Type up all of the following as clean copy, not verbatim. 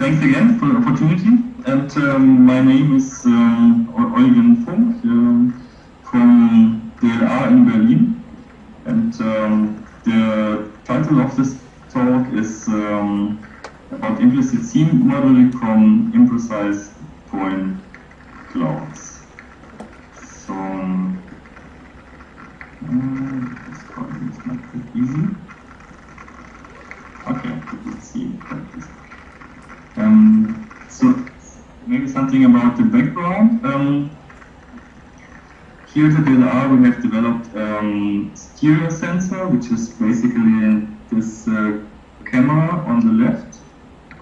Thanks again for the opportunity. And my name is Eugen Funk from DLR in Berlin. And the title of this talk is about implicit scene modeling from imprecise point clouds. So this problem is not that easy. Okay, let's see. So maybe something about the background. Here at DLR we have developed stereo sensor, which is basically this camera on the left.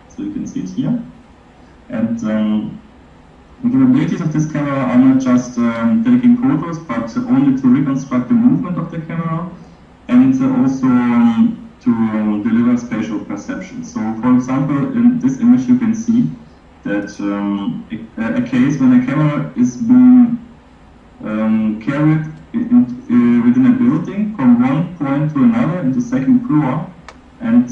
So you can see it here. And the capabilities of this camera are not just taking photos, but only to reconstruct the movement of the camera, and also to deliver spatial perception. So, for example, in this image you can see that a case when a camera is being carried within a building from one point to another in the second floor, and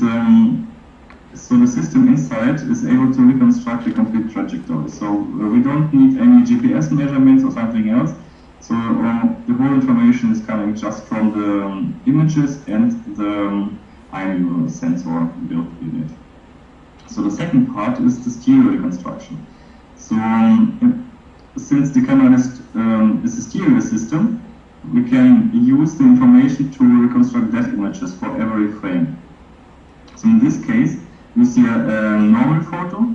so the system inside is able to reconstruct the complete trajectory. So we don't need any GPS measurements or something else. So the whole information is coming just from the images and the IMU sensor built in it. So the second part is the stereo reconstruction. So since the camera is a stereo system, we can use the information to reconstruct dead images for every frame. So in this case, you see a normal photo,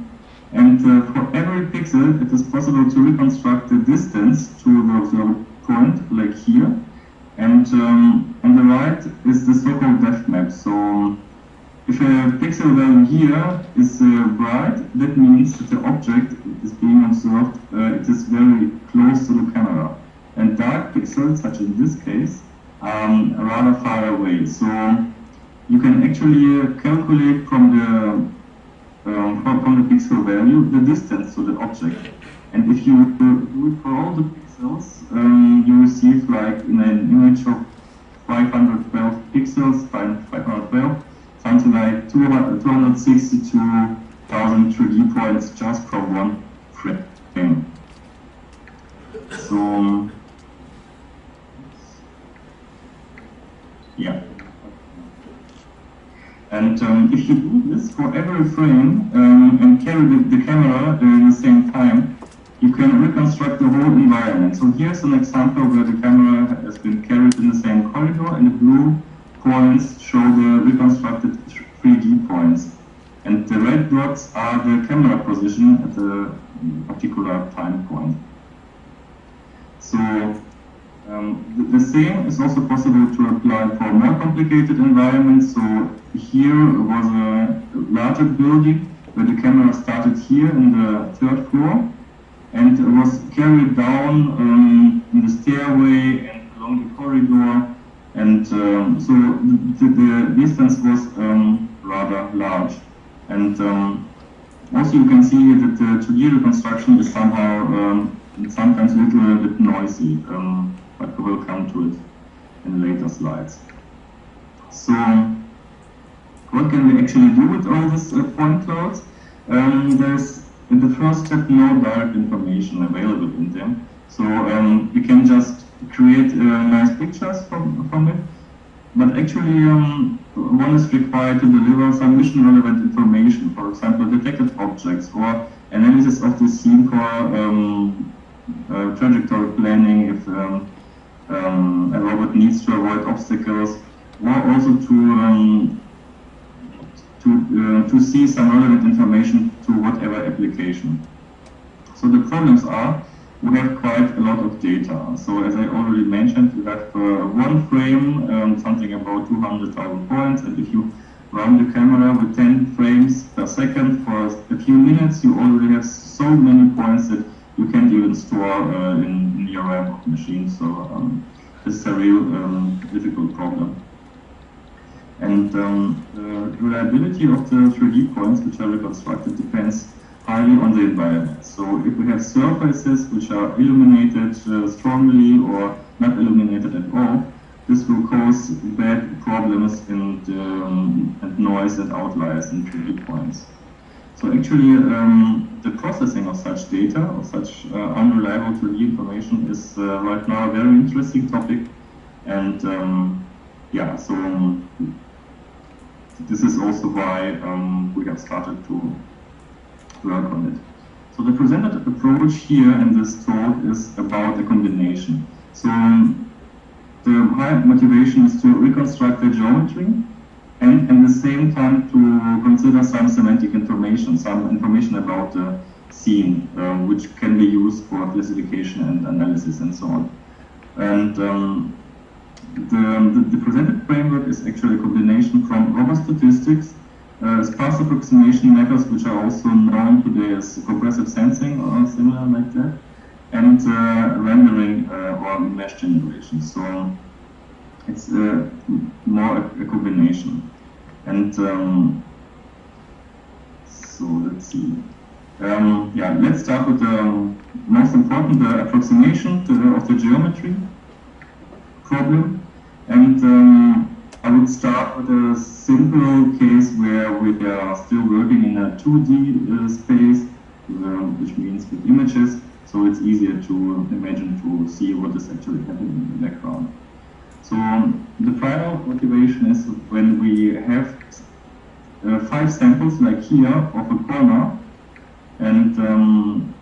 and for every pixel it is possible to reconstruct the distance to the point, like here. And on the right is the so-called depth map. So if a pixel value here is bright, that means that the object is being observed, it is very close to the camera. And dark pixels, such in this case, are rather far away. So you can actually calculate from the pixel value the distance to the object. And if you do it for all the pixels, you receive, like in an image of 512 pixels times 512, something like 262,000 3D points just from one frame. So, yeah. And if you do this for every frame and carry the camera at the same time, you can reconstruct the whole environment. So here's an example where the camera has been carried in the same corridor, and the blue points show the reconstructed 3D points. And the red dots are the camera position at a particular time point. So the same is also possible to apply for more complicated environments. So here was a larger building where the camera started here in the third floor and was carried down in the stairway and along the corridor. And so the distance was rather large. And also you can see that the 2D reconstruction is somehow sometimes a little bit noisy, but we will come to it in later slides. So what can we actually do with all these point clouds? There's in the first step no direct information available in them. So we can just create nice pictures from it. But actually one is required to deliver some mission relevant information, for example detected objects or analysis of the scene for trajectory planning if a robot needs to avoid obstacles, or also to see some relevant information to whatever application. So the problems are, we have quite a lot of data. So as I already mentioned, we have one frame, something about 200,000 points, and if you run the camera with 10 frames per second for a few minutes, you already have so many points that you can't even store in your RAM of machines. So this is a real difficult problem. And the reliability of the 3D points which are reconstructed depends highly on the environment. So if we have surfaces which are illuminated strongly or not illuminated at all, this will cause bad problems and noise and outliers in 3D points. So actually, the processing of such data, of such unreliable 2D information, is right now a very interesting topic, and yeah, so this is also why we have started to work on it. So the presented approach here in this talk is about a combination. So the high motivation is to reconstruct the geometry, and at the same time to consider some semantic information, some information about the scene, which can be used for classification and analysis and so on. And the presented framework is actually a combination from robust statistics, sparse approximation methods, which are also known today as compressive sensing or similar like that, and rendering or mesh generation. So it's more a combination. And so let's see. Yeah, let's start with the most important, the approximation of the geometry problem. And I would start with a simple case where we are still working in a 2D space, which means with images, so it's easier to imagine, to see what is actually happening in the background. So the prior motivation is when we have 5 samples, like here, of a corner, and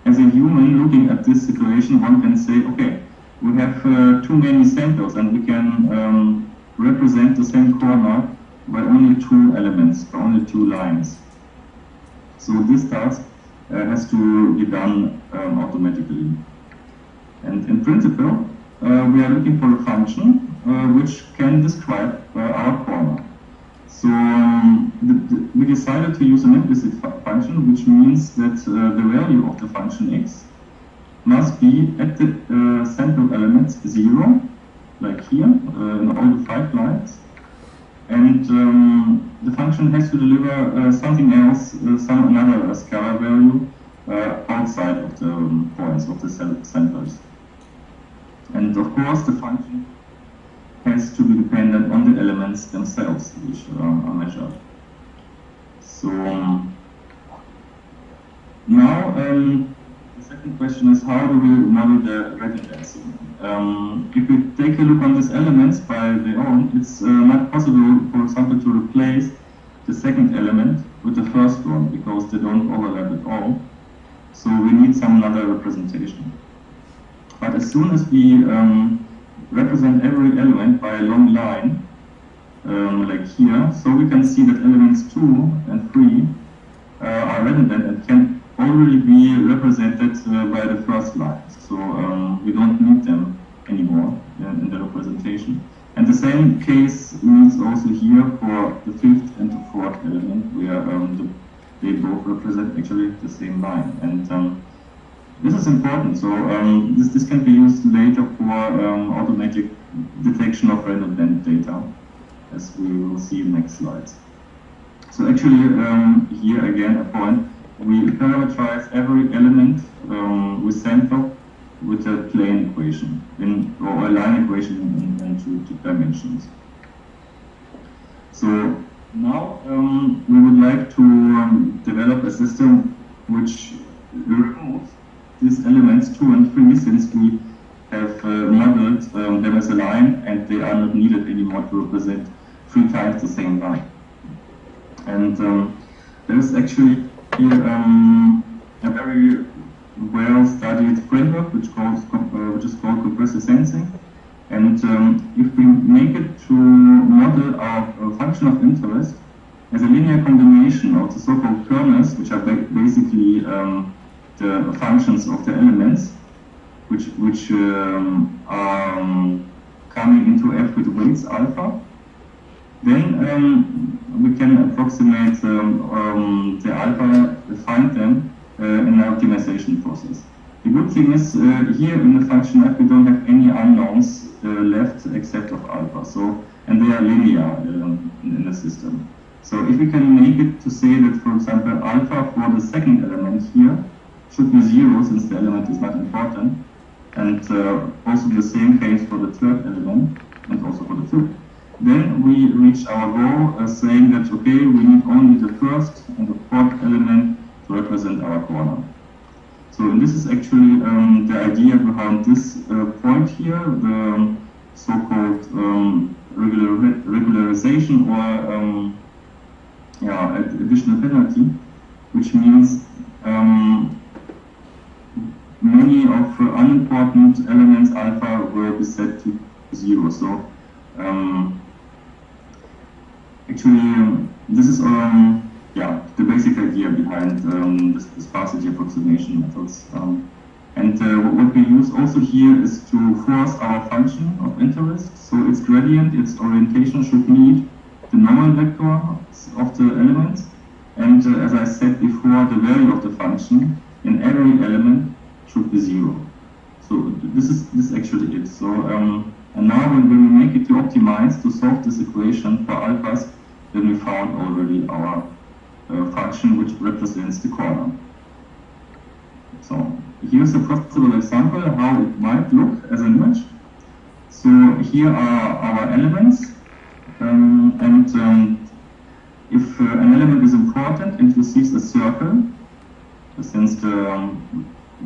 as a human looking at this situation, one can say, okay, we have too many samples, and we can represent the same corner by only 2 elements, by only 2 lines. So this task has to be done automatically. And in principle, we are looking for a function which can describe our corner. So we decided to use an implicit function, which means that the value of the function x must be at the sample elements 0, like here, in all the 5 lines. And the function has to deliver something else, another scalar value outside of the points of the samples. And of course, the function has to be dependent on the elements themselves, which are measured. So now the second question is, how do we model the redundancy? If we take a look on these elements by their own, it's not possible, for example, to replace the second element with the first one, because they don't overlap at all. So we need some other representation. But as soon as we represent every element by a long line, like here, so we can see that elements 2 and 3 are redundant and can already be represented by the first line. So we don't need them anymore in the representation. And the same case means also here for the 5th and the 4th element, where they both represent actually the same line. And this is important. So this can be used later for automatic detection of redundant data, as we will see in the next slides. So actually, here again a point, we parameterize every element we sample with a plane equation, or a line equation in 2 dimensions. So now we would like to develop a system which removes these elements 2 and 3, since we have modeled them as a line and they are not needed anymore to represent 3 times the same line. And there is actually here a very well-studied framework which is called compressive sensing. And if we make it to model our function of interest as a linear combination of the so-called kernels, which are basically the functions of the elements, which are coming into F with weights alpha, then we can approximate the alpha, find them in an optimization process. The good thing is here in the function F we don't have any unknowns left except of alpha, so, and they are linear in the system. So if we can make it to say that, for example, alpha for the second element here should be 0, since the element is not important, and also the same case for the third element and also for the fifth, then we reach our goal saying that, okay, we need only the first and the fourth element to represent our corner. So and this is actually the idea behind this point here, the so-called regularization or additional penalty, which means many of unimportant elements alpha will be set to 0. So actually this is the basic idea behind this sparsity approximation methods. And what we use also here is to force our function of interest. So its gradient, its orientation should meet the normal vector of the element. And as I said before, the value of the function in every element should be 0. So this is actually it. So and now when we make it to optimize to solve this equation for alphas, then we found already our function which represents the corner. So here's a possible example how it might look as an image. So here are our elements, and if an element is important and receives a circle, since the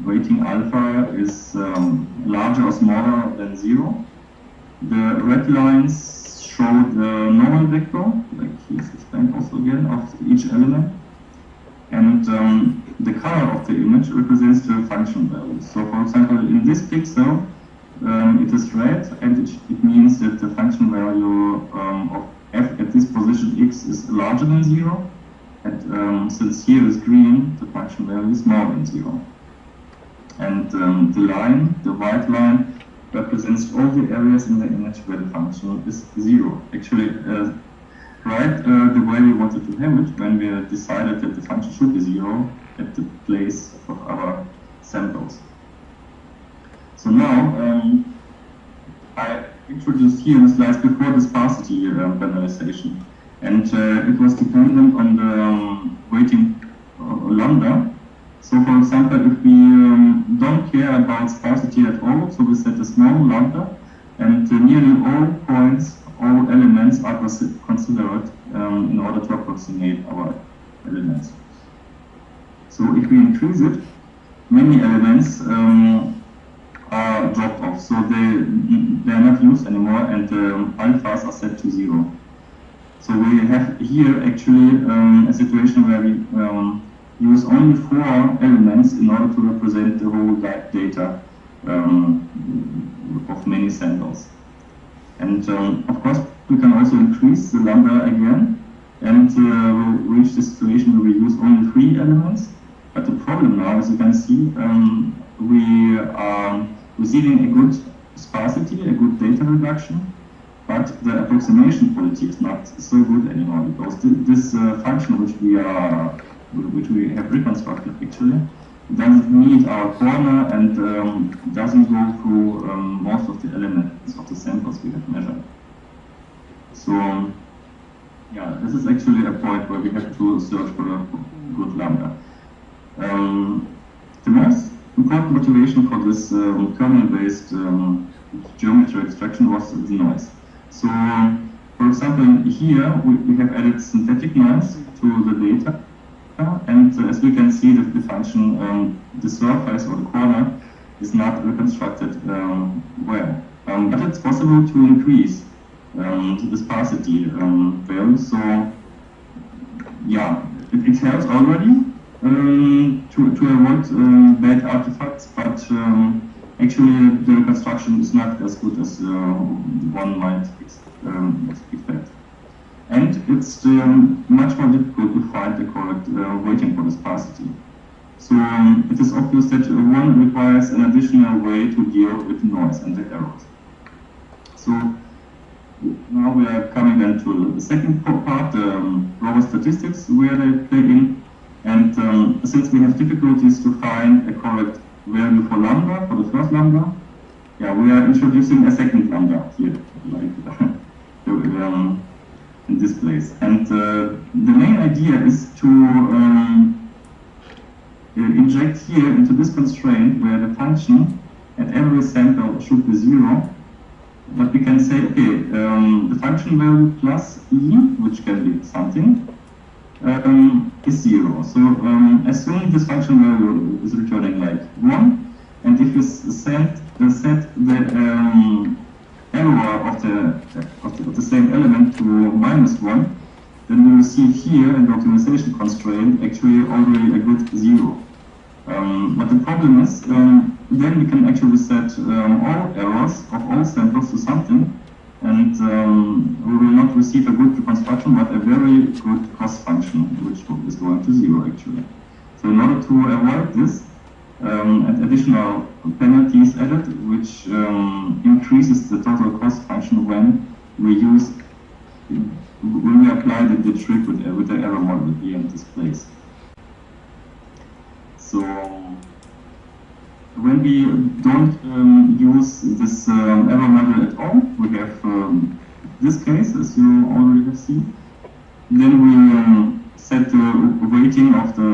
weighting alpha is larger or smaller than 0, the red lines show the normal vector, like here's explained also again, of each element. And the color of the image represents the function value. So for example, in this pixel, it is red, and it means that the function value of f at this position x is larger than 0. And since here is green, the function value is more than 0. And the line, the white line, represents all the areas in the image where the function is 0. Actually, right the way we wanted to have it when we decided that the function should be 0 at the place of our samples. So now I introduced here in the slides before the sparsity banalization, and it was dependent on the weighting lambda. So for example, if we don't care about sparsity at all, so we set a small lambda, and nearly all points, all elements are considered in order to approximate our elements. So if we increase it, many elements are dropped off, so they are not used anymore, and alphas are set to 0. So we have here actually a situation where we use only 4 elements in order to represent the whole data of many samples. And of course, we can also increase the lambda again, and we'll reach the situation where we use only 3 elements. But the problem now, as you can see, we are receiving a good sparsity, a good data reduction, but the approximation quality is not so good anymore, because this function which we have reconstructed actually doesn't meet our corner and doesn't go through most of the elements of the samples we have measured. So yeah, this is actually a point where we have to search for a good lambda. The most important motivation for this kernel-based geometry extraction was the noise. So for example, here we have added synthetic noise to the data. And as we can see, that the function, the surface or the corner, is not reconstructed well. But it's possible to increase the sparsity value. So yeah, it helps already to avoid bad artifacts, but actually the reconstruction is not as good as one might expect. And it's much more difficult to find the correct weighting for the sparsity. So it is obvious that one requires an additional way to deal with noise and the errors. So now we are coming then to the second part, robust statistics, where they play in. And since we have difficulties to find a correct value for lambda, for the first lambda, yeah, we are introducing a second lambda here, like in this place. And the main idea is to inject here into this constraint where the function at every sample should be 0. But we can say, okay, the function value plus e, which can be something, is 0. So assume this function value is returning like 1, and if you set the error of the same element to -1, then we will see here in the optimization constraint actually already a good 0. But the problem is, then we can actually set all errors of all samples to something, and we will not receive a good reconstruction, but a very good cost function, which is going to 0 actually. So in order to avoid this, and additional penalties added, which increases the total cost function when we apply the trick with the error model here in this place. So when we don't use this error model at all, we have this case, as you already have seen. Then we set the weighting of the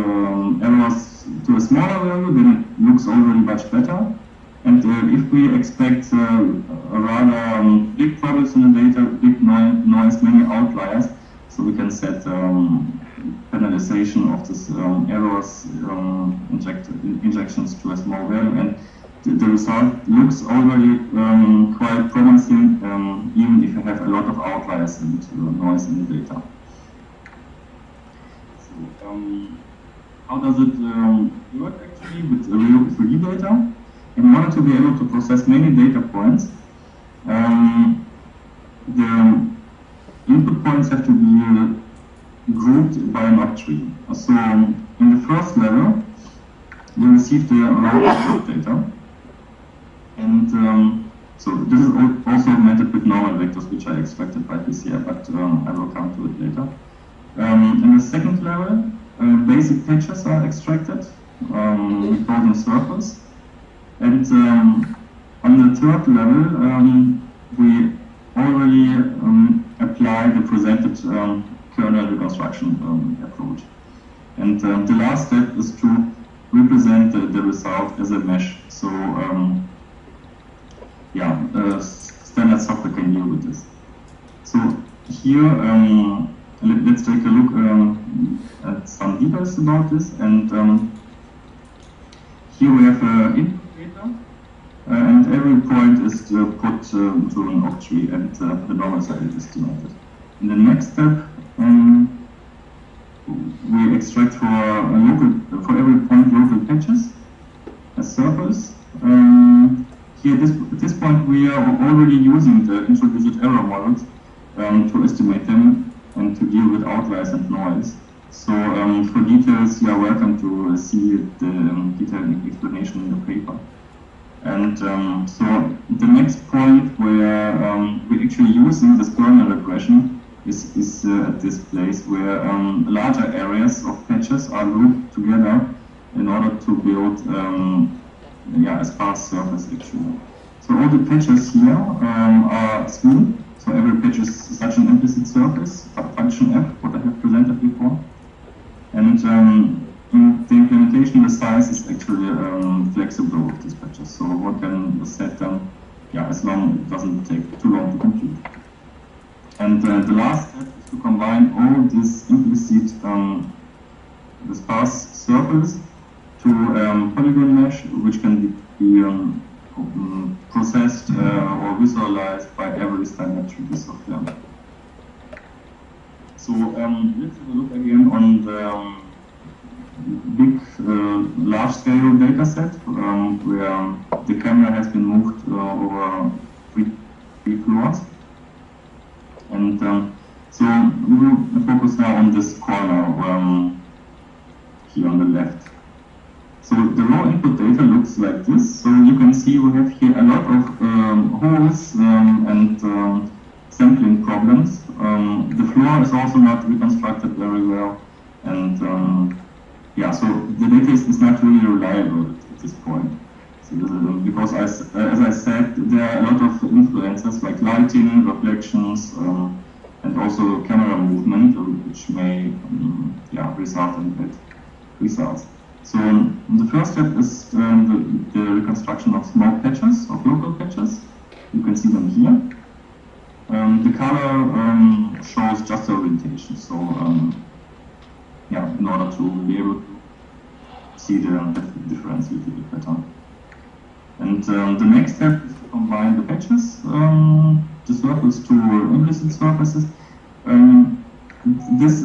errors to a smaller value, then it looks already much better. And if we expect a rather big problems in the data, big noise, many outliers, so we can set penalization of this errors injections to a small value, and the result looks already quite promising, even if you have a lot of outliers and noise in the data. So, how does it work actually with real 3D data? In order to be able to process many data points, the input points have to be grouped by an octree. So in the first level, we receive the raw input data, and so this is also augmented with normal vectors, which are extracted by PCR, but I will come to it later. In the second level, basic patches are extracted, we call them circles, and on the third level, we already apply the presented kernel reconstruction approach. And the last step is to represent the result as a mesh. So standard software can deal with this. So here, let's take a look at some details about this. And here we have input data, and every point is put to an octree, and the normal side is estimated. In the next step, we extract for every point local patches as circles. Here, at this point, we are already using the intra-digit error models to estimate them and to deal with outliers and noise. So for details, you are welcome to see the detailed explanation in the paper. And so the next point where we're actually using this Boerner regression is at this place where larger areas of patches are grouped together in order to build a sparse surface actually. So all the patches here are smooth, so every patch is such an implicit surface, function f, what I have presented before. And in the implementation, the size is actually flexible with these patches, so one can set them as long as it doesn't take too long to compute. And the last step is to combine all these implicit sparse circles to polygon mesh, which can be processed or visualized by every standard 3D software. So let's have a look again on the big, large-scale data set where the camera has been moved over three floors. And so we will focus now on this corner here on the left. So the raw input data looks like this. So you can see we have here a lot of holes and sampling problems. The floor is also not reconstructed very well, and so the data is not really reliable at this point. So because as I said, there are a lot of influences like lighting, reflections, and also camera movement, which may result in bad results. So the first step is the reconstruction of small patches, of local patches. You can see them here. The color shows just the orientation. So in order to be able to see the differentiated pattern. And the next step is to combine the patches, the surface to implicit surfaces. This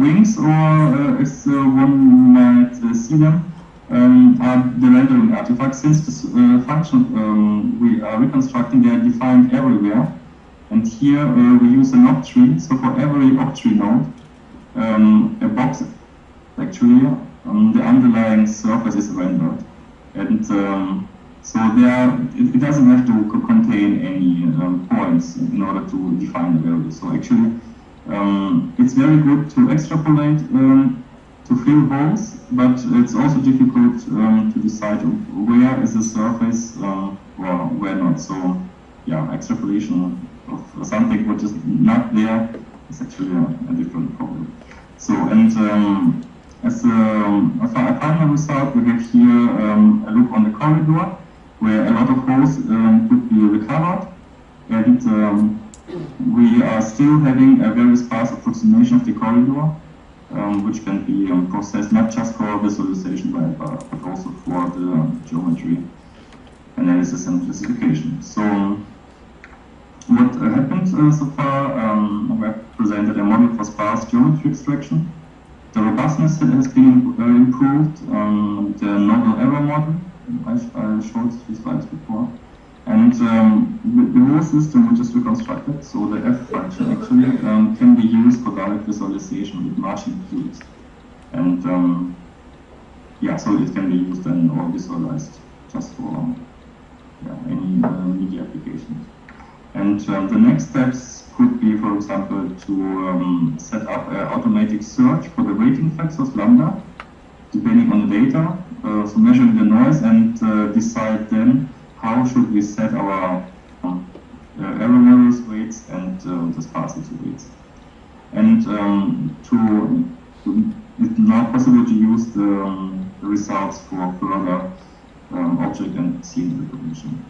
wings, or as one might see them, are the rendering artifacts. Since this function we are reconstructing, they are defined everywhere. And here we use an octree. So for every octree node, a box, actually, the underlying surface is rendered. And so it doesn't have to contain any points in order to define the value. So actually, it's very good to extrapolate, to fill holes, but it's also difficult to decide where is the surface or where not. So yeah, extrapolation of something which is not there is actually a different problem. So, and as a final result, we have here a look on the corridor, where a lot of holes could be recovered, and we are still having a very sparse approximation of the corridor, which can be processed not just for visualization but also for the geometry analysis and classification. So what happened so far, we have presented a model for sparse geometry extraction. The robustness has been improved, the novel error model, I showed 3 slides before. And the whole system which is reconstructed, so the F function actually can be used for direct visualization with margin cubes. And yeah, so it can be used and or visualized just for any media applications. And the next steps could be, for example, to set up an automatic search for the weighting factors lambda, depending on the data, so measuring the noise and decide then how should we set our error models weights and the sparsity weights. And it's now possible to use the results for further object and scene recognition.